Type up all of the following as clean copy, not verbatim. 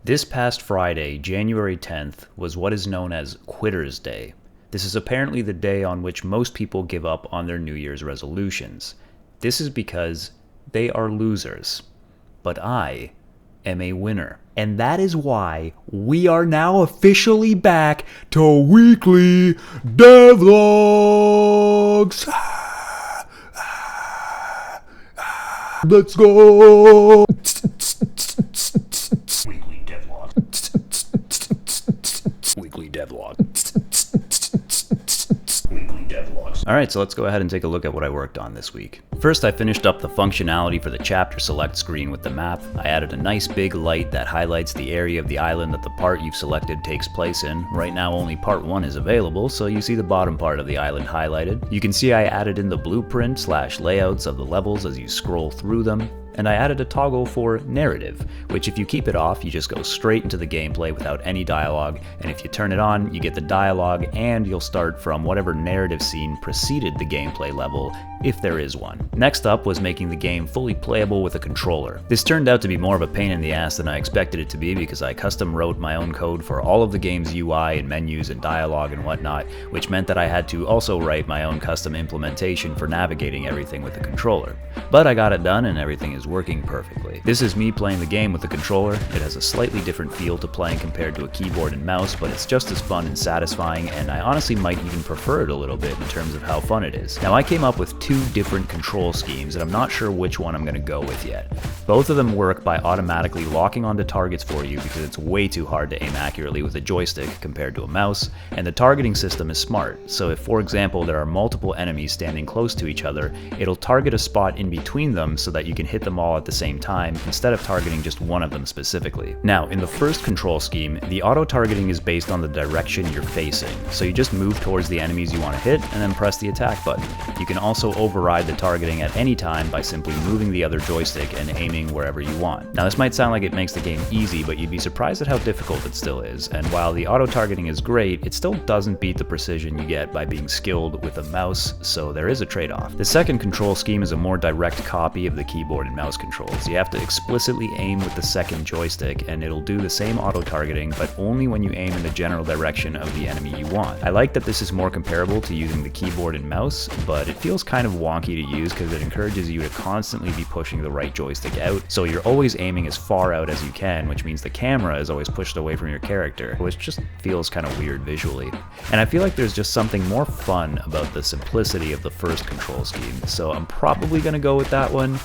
This past Friday, January 10th, was what is known as Quitter's Day. This is apparently the day on which most people give up on their New Year's resolutions. This is because they are losers. But I am a winner. And that is why we are now officially back to weekly devlogs. Let's go. Weekly devlog. Weekly devlog. Weekly devlogs. Alright, so let's go ahead and take a look at what I worked on this week. First, I finished up the functionality for the chapter select screen with the map. I added a nice big light that highlights the area of the island that the part you've selected takes place in. Right now only part 1 is available, so you see the bottom part of the island highlighted. You can see I added in the blueprint/layouts of the levels as you scroll through them. And I added a toggle for narrative, which if you keep it off, you just go straight into the gameplay without any dialogue, and if you turn it on, you get the dialogue and you'll start from whatever narrative scene preceded the gameplay level, if there is one. Next up was making the game fully playable with a controller. This turned out to be more of a pain in the ass than I expected it to be because I custom wrote my own code for all of the game's UI and menus and dialogue and whatnot, which meant that I had to also write my own custom implementation for navigating everything with the controller. But I got it done and everything is working perfectly. This is me playing the game with the controller. It has a slightly different feel to playing compared to a keyboard and mouse, but it's just as fun and satisfying, and I honestly might even prefer it a little bit in terms of how fun it is. Now I came up with 2 different control schemes, and I'm not sure which one I'm going to go with yet. Both of them work by automatically locking onto targets for you because it's way too hard to aim accurately with a joystick compared to a mouse, and the targeting system is smart, so if for example there are multiple enemies standing close to each other, it'll target a spot in between them so that you can hit them all at the same time instead of targeting just one of them specifically. Now, in the first control scheme, the auto-targeting is based on the direction you're facing, so you just move towards the enemies you want to hit and then press the attack button. You can also override the targeting at any time by simply moving the other joystick and aiming wherever you want. Now, this might sound like it makes the game easy, but you'd be surprised at how difficult it still is, and while the auto-targeting is great, it still doesn't beat the precision you get by being skilled with a mouse, so there is a trade-off. The second control scheme is a more direct copy of the keyboard and mouse controls. You have to explicitly aim with the second joystick, and it'll do the same auto-targeting, but only when you aim in the general direction of the enemy you want. I like that this is more comparable to using the keyboard and mouse, but it feels kind of wonky to use because it encourages you to constantly be pushing the right joystick out, so you're always aiming as far out as you can, which means the camera is always pushed away from your character, which just feels kind of weird visually. And I feel like there's just something more fun about the simplicity of the first control scheme, so I'm probably going to go with that one,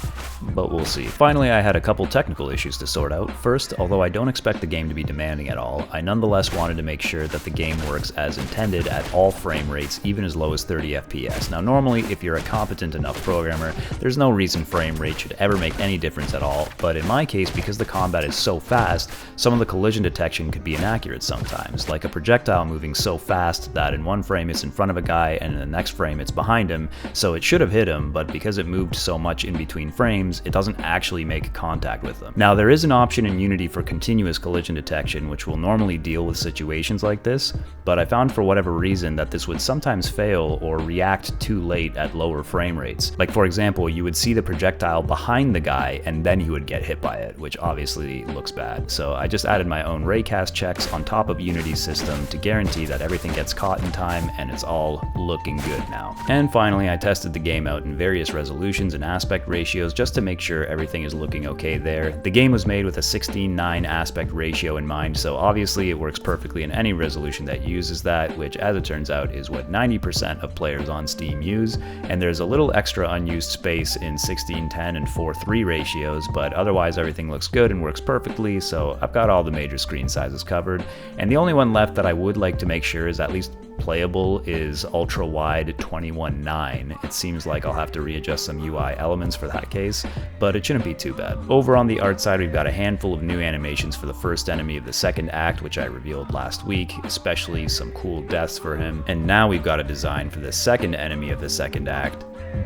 but we'll see. Finally, I had a couple technical issues to sort out. First, although I don't expect the game to be demanding at all, I nonetheless wanted to make sure that the game works as intended at all frame rates, even as low as 30 FPS. Now normally, if you're a competent enough programmer, there's no reason frame rate should ever make any difference at all, but in my case, because the combat is so fast, some of the collision detection could be inaccurate sometimes, like a projectile moving so fast that in one frame it's in front of a guy and in the next frame it's behind him, so it should have hit him, but because it moved so much in between frames, it doesn't actually make contact with them. Now there is an option in Unity for continuous collision detection, which will normally deal with situations like this, but I found for whatever reason that this would sometimes fail or react too late at lower frame rates. Like for example, you would see the projectile behind the guy and then he would get hit by it, which obviously looks bad. So I just added my own raycast checks on top of Unity's system to guarantee that everything gets caught in time and it's all looking good now. And finally, I tested the game out in various resolutions and aspect ratios just to make sure everything is looking okay there. The game was made with a 16:9 aspect ratio in mind, so obviously it works perfectly in any resolution that uses that, which as it turns out is what 90% of players on Steam use, and there's a little extra unused space in 16:10 and 4:3 ratios, but otherwise everything looks good and works perfectly, so I've got all the major screen sizes covered, and the only one left that I would like to make sure is at least playable is ultra wide 21:9. It seems like I'll have to readjust some UI elements for that case, but it shouldn't be too bad. Over on the art side, we've got a handful of new animations for the first enemy of the second act, which I revealed last week, especially some cool deaths for him, and now we've got a design for the second enemy of the second act.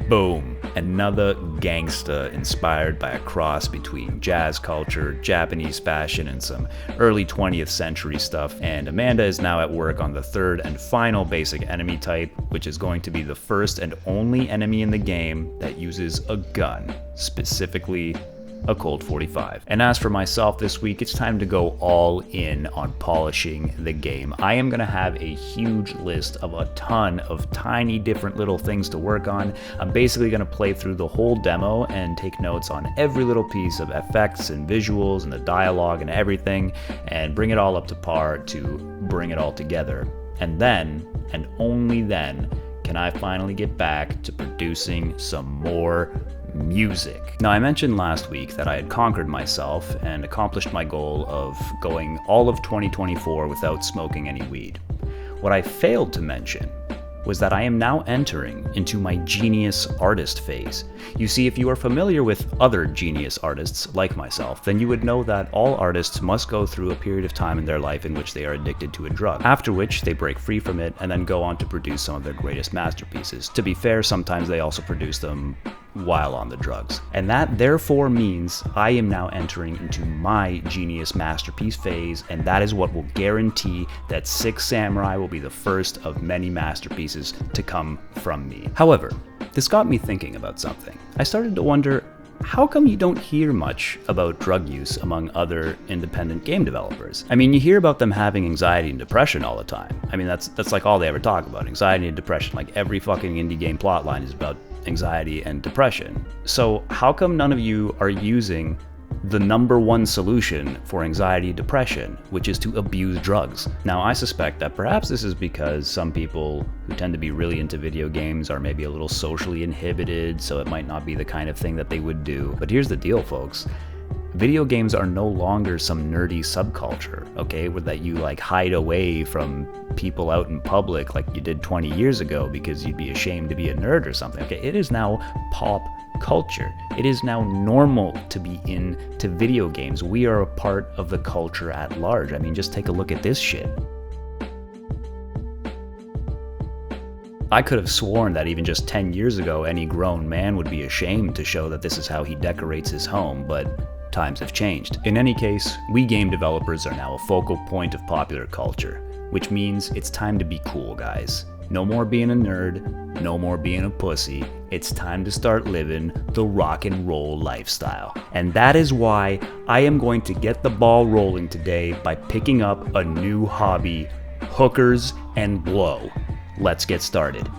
Boom! Another gangsta inspired by a cross between jazz culture, Japanese fashion, and some early 20th century stuff, and Amanda is now at work on the third and final basic enemy type, which is going to be the first and only enemy in the game that uses a gun, specifically a Colt 45. And as for myself this week, it's time to go all in on polishing the game. I am gonna have a huge list of a ton of tiny different little things to work on. I'm basically gonna play through the whole demo and take notes on every little piece of effects and visuals and the dialogue and everything, and bring it all up to par to bring it all together. And then, and only then, can I finally get back to producing some more music. Now, I mentioned last week that I had conquered myself and accomplished my goal of going all of 2024 without smoking any weed. What I failed to mention was that I am now entering into my genius artist phase. You see, if you are familiar with other genius artists like myself, then you would know that all artists must go through a period of time in their life in which they are addicted to a drug, after which they break free from it and then go on to produce some of their greatest masterpieces. To be fair, sometimes they also produce them while on the drugs. And that therefore means I am now entering into my genius masterpiece phase, and that is what will guarantee that Six Samurai will be the first of many masterpieces to come from me. However, this got me thinking about something. I started to wonder, how come you don't hear much about drug use among other independent game developers? I mean, you hear about them having anxiety and depression all the time. I mean, that's like all they ever talk about, anxiety and depression. Like every fucking indie game plotline is about anxiety and depression. So how come none of you are using the #1 solution for anxiety and depression, which is to abuse drugs? Now, I suspect that perhaps this is because some people who tend to be really into video games are maybe a little socially inhibited, so it might not be the kind of thing that they would do. But here's the deal, folks. Video games are no longer some nerdy subculture, okay, where that you like hide away from people out in public like you did 20 years ago because you'd be ashamed to be a nerd or something. Okay, it is now pop culture. It is now normal to be into video games. We are a part of the culture at large. I mean, just take a look at this shit. I could have sworn that even just 10 years ago, any grown man would be ashamed to show that this is how he decorates his home, but times have changed. In any case, we game developers are now a focal point of popular culture, which means it's time to be cool, guys. No more being a nerd, no more being a pussy. It's time to start living the rock and roll lifestyle. And that is why I am going to get the ball rolling today by picking up a new hobby, hookers and blow. Let's get started.